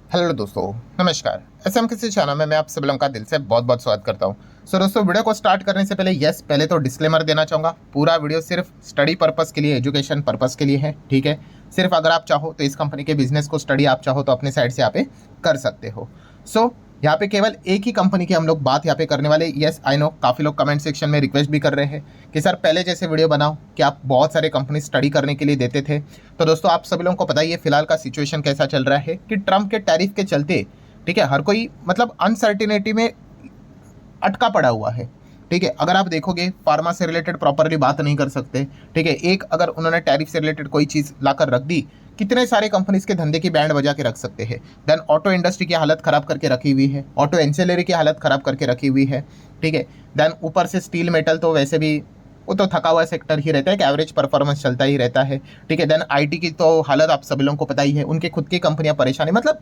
Hello दोस्तों, नमस्कार। SM किसी चैनल में मैं आप सभी लोगों का दिल से बहुत बहुत स्वागत करता हूं। दोस्तों, वीडियो को स्टार्ट करने से पहले तो डिस्क्लेमर देना चाहूँगा। पूरा वीडियो सिर्फ स्टडी पर्पस के लिए, एजुकेशन पर्पस के लिए है, ठीक है। सिर्फ अगर आप चाहो तो इस कंपनी के बिजनेस को स्टडी आप चाहो तो अपने साइड से यहाँ पे कर सकते हो। यहाँ पे केवल एक ही कंपनी की हम लोग बात यहाँ पे करने वाले। यस आई नो, काफ़ी लोग कमेंट सेक्शन में रिक्वेस्ट भी कर रहे हैं कि सर पहले जैसे वीडियो बनाओ कि आप बहुत सारे कंपनी स्टडी करने के लिए देते थे। तो दोस्तों, आप सभी लोगों को पता ही है फिलहाल का सिचुएशन कैसा चल रहा है कि ट्रम्प के टैरिफ के चलते, ठीक है, हर कोई मतलब अनसर्टिनिटी में अटका पड़ा हुआ है। ठीक है, अगर आप देखोगे फार्मा से रिलेटेड प्रॉपरली बात नहीं कर सकते। ठीक है, एक अगर उन्होंने टैरिफ से रिलेटेड कोई चीज़ लाकर रख दी, कितने सारे कंपनीज के धंधे की बैंड बजा के रख सकते हैं। देन ऑटो इंडस्ट्री की हालत खराब करके रखी हुई है, ऑटो एंसिलरी की हालत खराब करके रखी हुई है। ठीक है, देन ऊपर से स्टील मेटल तो वैसे भी वो तो थका हुआ सेक्टर ही रहता है कि एवरेज परफॉर्मेंस चलता ही रहता है। ठीक है, देन आईटी की तो हालत आप सभी लोगों को पता ही है, उनके खुद की कंपनियां परेशानी, मतलब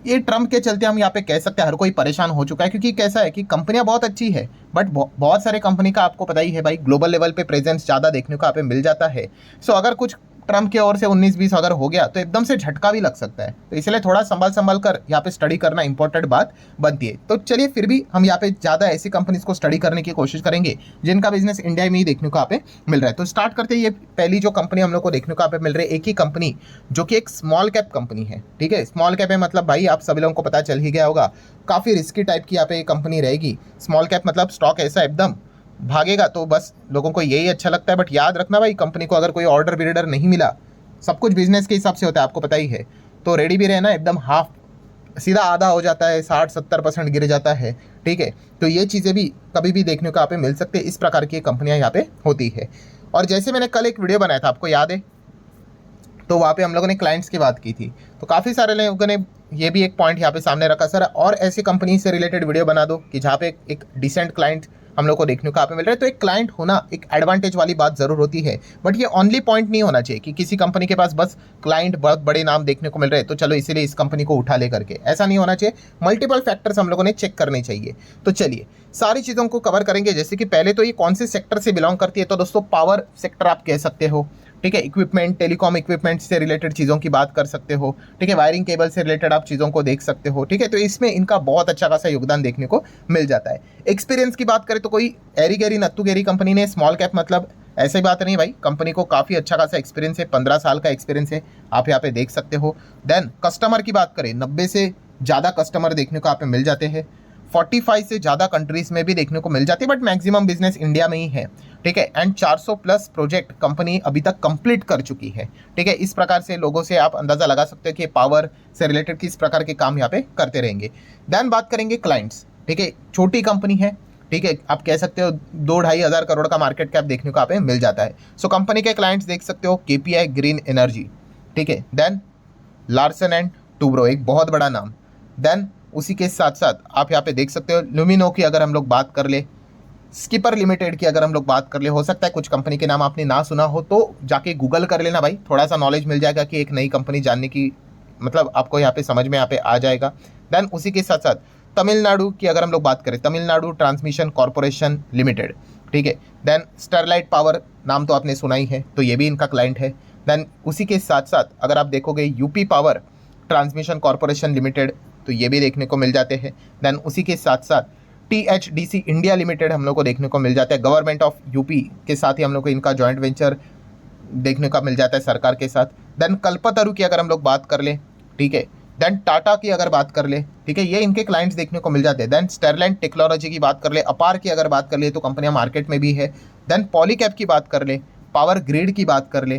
ये ट्रम्प के चलते हम यहाँ पे कह सकते हैं हर कोई परेशान हो चुका है। क्योंकि कैसा है कि कंपनियां बहुत अच्छी है, बट बहुत सारे कंपनी का आपको पता ही है भाई, ग्लोबल लेवल पे प्रेजेंस ज़्यादा देखने को यहाँ पे मिल जाता है। अगर कुछ ट्रम्प की ओर से 19-20 अगर हो गया तो एकदम से झटका भी लग सकता है। तो इसलिए थोड़ा संभल कर यहाँ पे स्टडी करना इंपॉर्टेंट बात बनती है। तो चलिए फिर भी हम यहाँ पे ज़्यादा ऐसी कंपनीज को स्टडी करने की कोशिश करेंगे जिनका बिजनेस इंडिया में ही देखने को यहाँ पे मिल रहा है। तो स्टार्ट करते हैं। ये पहली जो कंपनी हम लोग को देखने को यहाँ पे मिल रही है, एक ही कंपनी जो कि एक स्मॉल कैप कंपनी है। ठीक है, स्मॉल कैप है मतलब भाई आप सभी लोगों को पता चल ही गया होगा, काफ़ी रिस्की टाइप की यहाँ पे कंपनी रहेगी। स्मॉल कैप मतलब स्टॉक ऐसा एकदम भागेगा तो बस लोगों को यही अच्छा लगता है। बट याद रखना भाई, कंपनी को अगर कोई ऑर्डर बिल्डर नहीं मिला, सब कुछ बिजनेस के हिसाब से होता है, आपको पता ही है, तो रेडी भी रहना, एकदम हाफ सीधा आधा हो जाता है, 60-70% गिर जाता है। ठीक है, तो ये चीज़ें भी कभी भी देखने को यहाँ पे मिल सकते हैं। इस प्रकार की कंपनियां यहाँ पे होती है। और जैसे मैंने कल एक वीडियो बनाया था, आपको याद है, तो वहाँ पे हम लोगों ने क्लाइंट्स की बात की थी, तो काफ़ी सारे लोगों ने ये भी एक पॉइंट यहाँ पे सामने रखा, सर और ऐसी कंपनी से रिलेटेड वीडियो बना दो कि जहाँ पे एक डिसेंट क्लाइंट हम लोग को देखने को यहाँ पे मिल रहा है। तो एक क्लाइंट होना एक एडवांटेज वाली बात जरूर होती है, बट ये ओनली पॉइंट नहीं होना चाहिए कि किसी कंपनी के पास बस क्लाइंट बहुत बड़े नाम देखने को मिल रहे हैं तो चलो इसीलिए इस कंपनी को उठा ले करके, ऐसा नहीं होना चाहिए। मल्टीपल फैक्टर्स हम लोगों ने चेक करने चाहिए। तो चलिए सारी चीज़ों को कवर करेंगे। जैसे कि पहले तो ये कौन से सेक्टर से बिलोंग करती है, तो दोस्तों पावर सेक्टर आप कह सकते हो। ठीक है, इक्विपमेंट, टेलीकॉम इक्विपमेंट से रिलेटेड चीज़ों की बात कर सकते हो। ठीक है, वायरिंग केबल से रिलेटेड आप चीज़ों को देख सकते हो। ठीक है, तो इसमें इनका बहुत अच्छा खासा योगदान देखने को मिल जाता है। एक्सपीरियंस की बात करें तो कोई एरी गैरी नत्तू गेरी कंपनी ने स्मॉल कैप मतलब ऐसी बात नहीं भाई, कंपनी को काफ़ी अच्छा खासा एक्सपीरियंस है, 15 साल का एक्सपीरियंस है, आप यहाँ पे देख सकते हो। देन कस्टमर की बात करें, 90 से ज़्यादा कस्टमर देखने को यहाँ पे मिल जाते हैं। 45 से ज़्यादा कंट्रीज में भी देखने को मिल जाती है, बट मैक्सिमम बिजनेस इंडिया में ही है। ठीक है, एंड 400 प्लस प्रोजेक्ट कंपनी अभी तक कंप्लीट कर चुकी है। ठीक है, इस प्रकार से लोगों से आप अंदाज़ा लगा सकते हो कि पावर से रिलेटेड किस प्रकार के काम यहाँ पे करते रहेंगे। देन बात करेंगे क्लाइंट्स। ठीक है, छोटी कंपनी है। ठीक है, आप कह सकते हो 2-2.5 हज़ार करोड़ का मार्केट कैप देखने को यहाँ पे मिल जाता है। कंपनी के क्लाइंट्स देख सकते हो, KPI ग्रीन एनर्जी। ठीक है, देन लार्सन एंड टूब्रो, एक बहुत बड़ा नाम। देन उसी के साथ साथ आप यहाँ पे देख सकते हो लुमिनो की अगर हम लोग बात कर ले, स्किपर लिमिटेड की अगर हम लोग बात कर ले, हो सकता है कुछ कंपनी के नाम आपने ना सुना हो तो जाके गूगल कर लेना भाई, थोड़ा सा नॉलेज मिल जाएगा कि एक नई कंपनी जानने की, मतलब आपको यहाँ पे समझ में यहाँ पे आ जाएगा। देन उसी के साथ साथ तमिलनाडु की अगर हम लोग बात करें, तमिलनाडु ट्रांसमिशन कॉरपोरेशन लिमिटेड। ठीक है, देन स्टरलाइट पावर नाम तो आपने सुना ही है, तो ये भी इनका क्लाइंट है। देन उसी के साथ साथ अगर आप देखोगे UP power transmission corporation limited, तो ये भी देखने को मिल जाते हैं। देन उसी के साथ साथ THDC इंडिया लिमिटेड हम लोग को देखने को मिल जाता है, गवर्नमेंट ऑफ यूपी के साथ ही हम लोग को इनका जॉइंट वेंचर देखने का मिल जाता है सरकार के साथ। देन कल्पतरु की अगर हम लोग बात कर ले, ठीक है, देन टाटा की अगर बात कर ले, ठीक है, ये इनके क्लाइंट्स देखने को मिल जाते हैं। देन स्टरलाइट टेक्नोलॉजी की बात कर ले, अपार की अगर बात कर ले तो कंपनियां मार्केट में भी है। देन पॉलीकैब की बात कर ले, पावर ग्रिड की बात कर ले,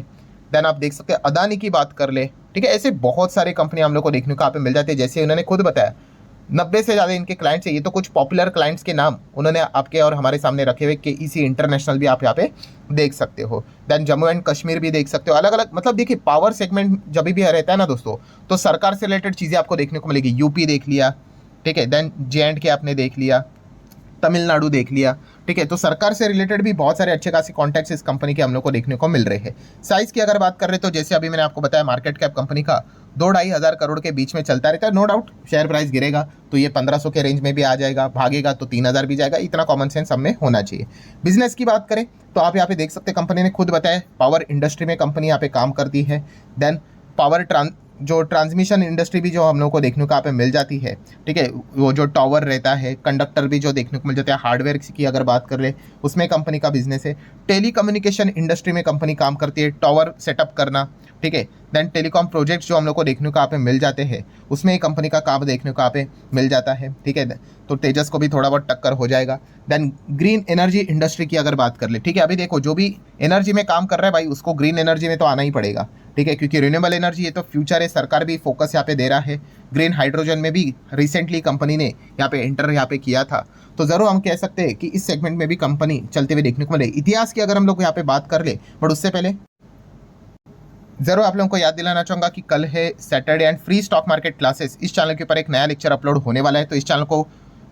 देन आप देख सकते हैं अदानी की बात कर ले। ठीक है, ऐसे बहुत सारे कंपनियां हम लोग को देखने को यहाँ पे मिल जाती है। जैसे उन्होंने खुद बताया 90 से ज़्यादा इनके क्लाइंट्स है। ये तो कुछ पॉपुलर क्लाइंट्स के नाम उन्होंने आपके और हमारे सामने रखे हुए, KEC इंटरनेशनल भी आप यहाँ पे देख सकते हो। देन जम्मू एंड कश्मीर भी देख सकते हो। अलग अलग मतलब देखिए, पावर सेगमेंट जब भी रहता है ना दोस्तों, तो सरकार से रिलेटेड चीज़ें आपको देखने को मिलेगी। यूपी देख लिया, ठीक है, देन J&K आपने देख लिया, तमिलनाडु देख लिया। ठीक है, तो सरकार से रिलेटेड भी बहुत सारे अच्छे खासी कॉन्टैक्ट्स इस कंपनी के हम लोग को देखने को मिल रहे हैं। साइज की अगर बात कर रहे तो जैसे अभी मैंने आपको बताया, मार्केट कैप कंपनी का 2-2.5 हज़ार करोड़ के बीच में चलता रहता है। नो डाउट शेयर प्राइस गिरेगा तो ये 1500 के रेंज में भी आ जाएगा, भागेगा तो 3000 भी जाएगा, इतना कॉमन सेंस सब में होना चाहिए। बिजनेस की बात करें तो आप यहाँ पे देख सकते हैं, कंपनी ने खुद बताया पावर इंडस्ट्री में कंपनी यहाँ पे काम करती है। देन पावर जो ट्रांसमिशन इंडस्ट्री भी जो हम लोग को देखने को यहाँ पे मिल जाती है, ठीक है। वो जो टावर रहता है, कंडक्टर भी जो देखने को मिल जाता है, हार्डवेयर की अगर बात कर ले उसमें कंपनी का बिजनेस है। टेलीकम्युनिकेशन इंडस्ट्री में कंपनी काम करती है, टावर सेटअप करना, ठीक है। देन टेलीकॉम प्रोजेक्ट्स जो हम लोग को देखने को यहाँ पे मिल जाते हैं, उसमें ही कंपनी का काम देखने को यहाँ पे मिल जाता है, ठीक है। तो तेजस को भी थोड़ा बहुत टक्कर हो जाएगा। देन ग्रीन एनर्जी इंडस्ट्री की अगर बात कर ले, ठीक है। अभी देखो जो भी एनर्जी में काम कर रहा है भाई, उसको ग्रीन एनर्जी में तो आना ही पड़ेगा, ठीक है, क्योंकि रिन्यूएबल एनर्जी ये तो फ्यूचर है, सरकार भी फोकस यहाँ पे दे रहा है। ग्रीन हाइड्रोजन में भी रिसेंटली कंपनी ने यहाँ पे एंटर यहाँ पे किया था, तो ज़रूर हम कह सकते हैं कि इस सेगमेंट में भी कंपनी चलते हुए देखने को मिले। इतिहास की अगर हम लोग यहाँ पे बात कर ले, बट उससे पहले जरूर आप लोगों को याद दिलाना चाहूँगा कि कल है Saturday and free stock market classes, इस चैनल के ऊपर एक नया लेक्चर अपलोड होने वाला है, तो इस चैनल को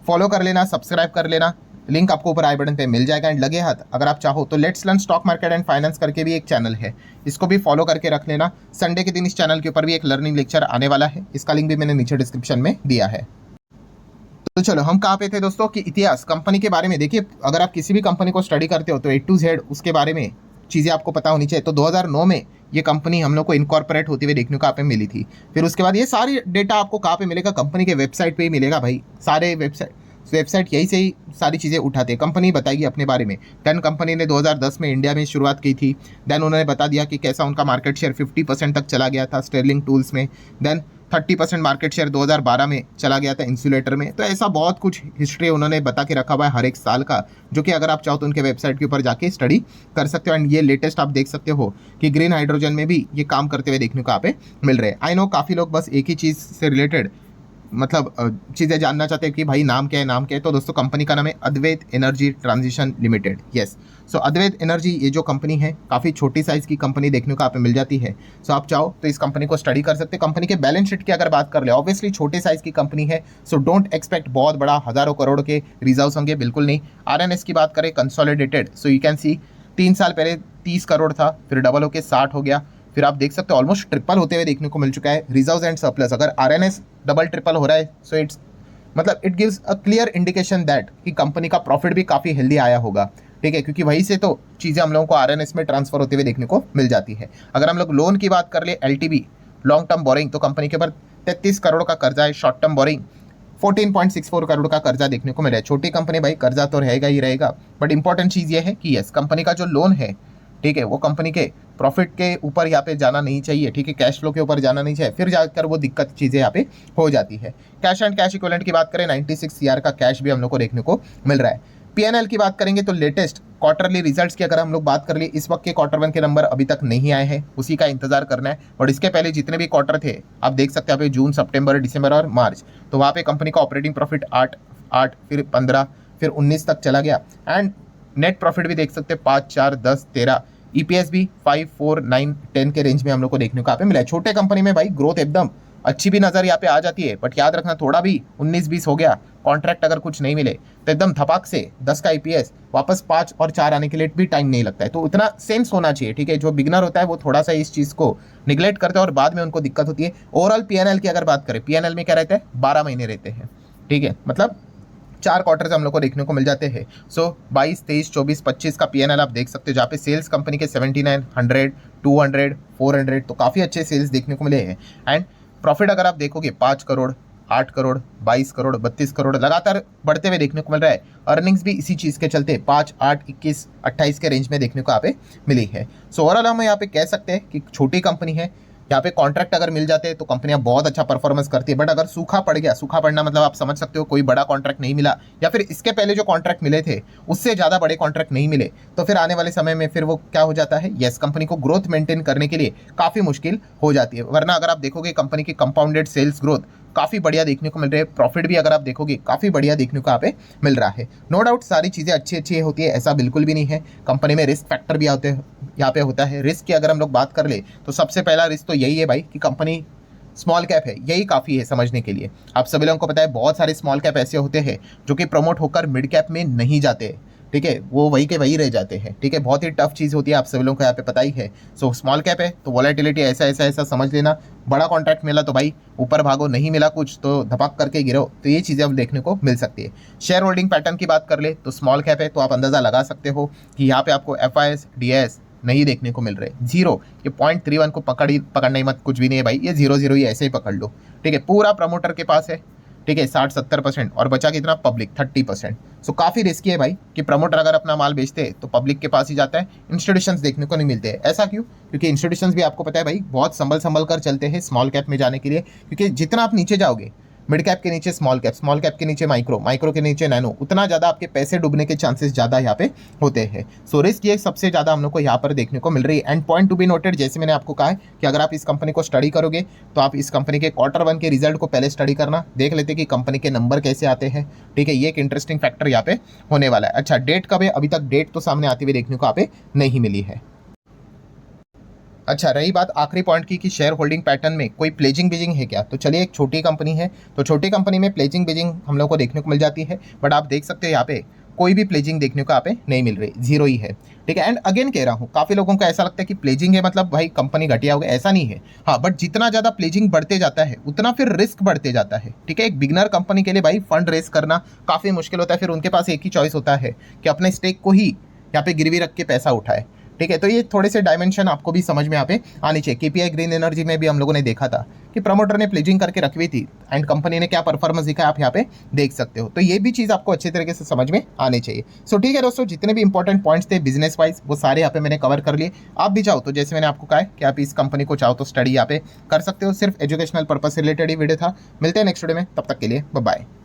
फॉलो कर लेना, सब्सक्राइब कर लेना, लिंक आपको ऊपर आई बटन पे मिल जाएगा। एंड लगे हाथ अगर आप चाहो तो let's learn stock market and finance करके भी एक चैनल है, इसको भी फॉलो करके रख लेना। संडे के दिन इस चैनल के ऊपर भी एक लर्निंग लेक्चर आने वाला है, इसका लिंक भी मैंने नीचे डिस्क्रिप्शन में दिया है। तो चलो हम कहाँ पे थे दोस्तों, कि इतिहास कंपनी के बारे में। देखिए अगर आप किसी भी कंपनी को स्टडी करते हो तो A to Z उसके बारे में चीज़ें आपको पता होनी चाहिए। तो 2009 में ये कंपनी हम लोग को इनकॉर्पोरेट होती हुई देखने को यहाँ पे मिली थी। फिर उसके बाद ये सारी डेटा आपको कहाँ पे मिलेगा, कंपनी के वेबसाइट पे ही मिलेगा भाई। सारे वेबसाइट यही से ही सारी चीज़ें उठाते हैं, कंपनी बताएगी अपने बारे में। देन कंपनी ने 2010 में इंडिया में शुरुआत की थी। देन उन्होंने बता दिया कि कैसा उनका मार्केट शेयर 50% तक चला गया था स्टेरलिंग टूल्स में। देन 30% मार्केट शेयर 2012 में चला गया था इंसुलेटर में। तो ऐसा बहुत कुछ हिस्ट्री उन्होंने बता के रखा हुआ है हर एक साल का, जो कि अगर आप चाहो तो उनके वेबसाइट के ऊपर जाके स्टडी कर सकते हो। एंड ये लेटेस्ट आप देख सकते हो कि ग्रीन हाइड्रोजन में भी ये काम करते हुए देखने को यहाँ पे मिल रहे हैं। आई नो काफ़ी लोग बस एक ही चीज़ से रिलेटेड मतलब चीज़ें जानना चाहते हैं कि भाई नाम क्या है, नाम क्या है। तो दोस्तों कंपनी का नाम है अद्वैत एनर्जी ट्रांजिशन लिमिटेड। यस, सो अद्वैत एनर्जी ये जो कंपनी है काफ़ी छोटी साइज़ की कंपनी देखने को आप मिल जाती है। सो आप चाहो तो इस कंपनी को स्टडी कर सकते हैं। कंपनी के बैलेंस शीट की अगर बात कर ले, ऑब्वियसली छोटे साइज़ की कंपनी है, सो डोंट एक्सपेक्ट बहुत बड़ा हज़ारों करोड़ के रिजर्व्स होंगे, बिल्कुल नहीं। RNS की बात करें consolidated, so you can see 3 साल पहले 30 करोड़ था, फिर डबल होके 60 हो गया, फिर आप देख सकते हो ऑलमोस्ट ट्रिपल होते हुए देखने को मिल चुका है। रिजर्व्स एंड सरप्लस अगर RNS डबल ट्रिपल हो रहा है, सो इट्स मतलब it gives a clear indication that कि कंपनी का प्रॉफिट भी काफ़ी हेल्दी आया होगा, ठीक है, क्योंकि वहीं से तो चीज़ें हम लोगों को RNS में ट्रांसफर होते हुए देखने को मिल जाती है। अगर हम लोग लोन की बात कर ले, LTV लॉन्ग टर्म बोरिंग, तो कंपनी के ऊपर 33 करोड़ का कर्जा है। शॉर्ट टर्म बोरिंग 14.64 करोड़ का कर्जा देखने को मिला है। छोटी कंपनी भाई, कर्जा तो रहेगा ही रहेगा, बट इंपॉर्टेंट चीज़ ये है कि यस कंपनी का जो लोन है, ठीक है, वो कंपनी के प्रॉफिट के ऊपर यहाँ पे जाना नहीं चाहिए, ठीक है, कैश फ्लो के ऊपर जाना नहीं चाहिए, फिर जाकर वो दिक्कत चीज़ें यहाँ पे हो जाती है। कैश एंड कैश इक्विवेलेंट की बात करें, 96 CR का कैश भी हम लोग को देखने को मिल रहा है। PNL की बात करेंगे तो लेटेस्ट क्वार्टरली रिजल्ट्स की अगर हम लोग बात कर लिए, इस वक्त के Q1 के नंबर अभी तक नहीं आए हैं, उसी का इंतजार करना है। और इसके पहले जितने भी क्वार्टर थे आप देख सकते हैं, जून, सितंबर, दिसंबर और मार्च, तो वहाँ पे कंपनी का ऑपरेटिंग प्रॉफिट 8 फिर 15 फिर 19 तक चला गया। एंड नेट प्रॉफिट भी देख सकते हैं 5, 4, 10, 13, EPS भी 5, 4, 9, 10 के रेंज में हम लोग को देखने को यहाँ पे मिला है। छोटे कंपनी में भाई ग्रोथ एकदम अच्छी भी नज़र यहाँ पे आ जाती है, बट याद रखना थोड़ा भी 19-20 हो गया, कॉन्ट्रैक्ट अगर कुछ नहीं मिले तो एकदम धपाक से 10 का EPS वापस 5 और 4 आने के लिए भी टाइम नहीं लगता है। तो उतना सेंस होना चाहिए, ठीक है। जो बिगनर होता है वो थोड़ा सा इस चीज़ को निगलेक्ट करते हैं और बाद में उनको दिक्कत होती है। ओवरऑल PNL की अगर बात करें, PNL में क्या रहता है, 12 महीने रहते हैं, ठीक है, मतलब 4 क्वार्टर हम लोग को देखने को मिल जाते हैं। सो 22, 23, 24, 25 का PNL आप देख सकते हो, जहाँ पे सेल्स कंपनी के 79, 100, 200, 400, तो काफ़ी अच्छे सेल्स देखने को मिले हैं। एंड प्रॉफिट अगर आप देखोगे 5 करोड़, 8 करोड़, 22 करोड़, 32 करोड़ लगातार बढ़ते हुए देखने को मिल रहा है। अर्निंग्स भी इसी चीज़ के चलते 5, 8, 21, 28 के रेंज में देखने को यहाँ पे मिली है। सो ओवरऑल हम यहाँ पे कह सकते हैं कि छोटी कंपनी है, यहाँ पे कॉन्ट्रैक्ट अगर मिल जाते हैं तो कंपनियां बहुत अच्छा परफॉर्मेंस करती है। बट अगर सूखा पड़ गया, सूखा पड़ना मतलब आप समझ सकते हो कोई बड़ा कॉन्ट्रैक्ट नहीं मिला, या फिर इसके पहले जो कॉन्ट्रैक्ट मिले थे उससे ज़्यादा बड़े कॉन्ट्रैक्ट नहीं मिले, तो फिर आने वाले समय में फिर वो क्या हो जाता है, यस कंपनी को ग्रोथ मेंटेन करने के लिए काफ़ी मुश्किल हो जाती है। वरना अगर आप देखोगे कंपनी की कंपाउंडेड सेल्स ग्रोथ काफ़ी बढ़िया देखने को मिल रही है, प्रॉफिट भी अगर आप देखोगे काफ़ी बढ़िया देखने को यहाँ पे मिल रहा है। नो डाउट सारी चीज़ें अच्छी अच्छी होती है, ऐसा बिल्कुल भी नहीं है। कंपनी में रिस्क फैक्टर भी आते हैं, यहाँ पे होता है। रिस्क की अगर हम लोग बात कर ले तो सबसे पहला रिस्क तो यही है भाई कि कंपनी स्मॉल कैप है, यही काफ़ी है समझने के लिए। आप सभी लोगों को पता है बहुत सारे स्मॉल कैप ऐसे होते हैं जो कि प्रमोट होकर मिड कैप में नहीं जाते, ठीक है, वो वही के वही रह जाते हैं, ठीक है। बहुत ही टफ चीज़ होती है, आप सभी लोगों को यहाँ पे पता ही है। सो स्मॉल कैप है तो वॉलेटिलिटी ऐसा समझ लेना। बड़ा कॉन्ट्रैक्ट मिला तो भाई ऊपर भागो, नहीं मिला कुछ तो धपक करके गिरो, तो ये चीज़ें अब देखने को मिल सकती है। शेयर होल्डिंग पैटर्न की बात कर ले तो स्मॉल कैप है तो आप अंदाज़ा लगा सकते हो कि यहाँ पे आपको FIS, DIS, नहीं देखने को मिल रहे। जीरो, ये 0.31 को पकड़ना ही मत, कुछ भी नहीं है भाई, ये 0 ही ऐसे ही पकड़ लो। ठीक है, पूरा प्रमोटर के पास है। ठीक है, 60-70% और बचा कितना, पब्लिक 30%। सो काफ़ी रिस्की है भाई कि प्रमोटर अगर अपना माल बेचते हैं तो पब्लिक के पास ही जाता है, इंस्टीट्यूशंस देखने को नहीं मिलते हैं। ऐसा क्यों? क्योंकि इंस्टीट्यूशंस भी आपको पता है भाई बहुत संभल कर चलते हैं स्मॉल कैप में जाने के लिए, क्योंकि जितना आप नीचे जाओगे, मिड कैप के नीचे स्मॉल कैप के नीचे माइक्रो के नीचे नैनो, उतना ज़्यादा आपके पैसे डूबने के चांसेस ज़्यादा यहाँ पे होते हैं। सो रिस्क ये सबसे ज़्यादा हम लोग को यहाँ पर देखने को मिल रही है। And point to be noted, जैसे मैंने आपको कहा है कि अगर आप इस कंपनी को स्टडी करोगे तो आप इस कंपनी के Q1 के रिजल्ट को पहले स्टडी करना, देख लेते कि कंपनी के नंबर कैसे आते हैं। ठीक है, ये एक इंटरेस्टिंग फैक्टर यहाँ पे होने वाला है। अच्छा, डेट कब है? अभी तक डेट तो सामने आती हुई देखने को यहाँ पे नहीं मिली है। अच्छा, रही बात आखिरी पॉइंट की कि शेयर होल्डिंग पैटर्न में कोई प्लेजिंग बीजिंग है क्या, तो चलिए, एक छोटी कंपनी है तो छोटी कंपनी में प्लेजिंग बीजिंग हम लोग को देखने को मिल जाती है, बट आप देख सकते हो यहाँ पे कोई भी प्लेजिंग देखने को यहाँ पे नहीं मिल रही, जीरो ही है। ठीक है, एंड अगेन कह रहा हूँ, काफ़ी लोगों को ऐसा लगता है कि प्लेजिंग है मतलब भाई कंपनी घटिया हो गई, ऐसा नहीं है। हाँ, बट जितना ज़्यादा प्लेजिंग बढ़ते जाता है उतना फिर रिस्क बढ़ते जाता है। ठीक है, एक बिगनर कंपनी के लिए भाई फंड रेस करना काफ़ी मुश्किल होता है, फिर उनके पास एक ही चॉइस होता है कि अपने स्टेक को ही यहाँ पे गिरवी रख के पैसा उठाए। ठीक है, तो ये थोड़े से डायमेंशन आपको भी समझ में यहाँ पे आनी चाहिए। केपीआई ग्रीन एनर्जी में भी हम लोगों ने देखा था कि प्रमोटर ने प्लेजिंग करके रखी हुई थी एंड कंपनी ने क्या परफॉर्मेंस दिखा आप यहाँ पे देख सकते हो। तो ये भी चीज़ आपको अच्छे तरीके से समझ में आनी चाहिए। सो ठीक है दोस्तों, जितने भी इंपॉर्टेंट पॉइंट्स थे बिजनेस वाइज वो सारे यहाँ पे मैंने कवर कर लिए। आप भी चाहो तो जैसे मैंने आपको कहा है कि आप इस कंपनी को चाहो तो स्टडी यहाँ पे कर सकते हो। सिर्फ एजुकेशनल पर्पज से रिलेटेड ही वीडियो था। मिलते हैं नेक्स्ट वीडियो में, तब तक के लिए बाय बाय।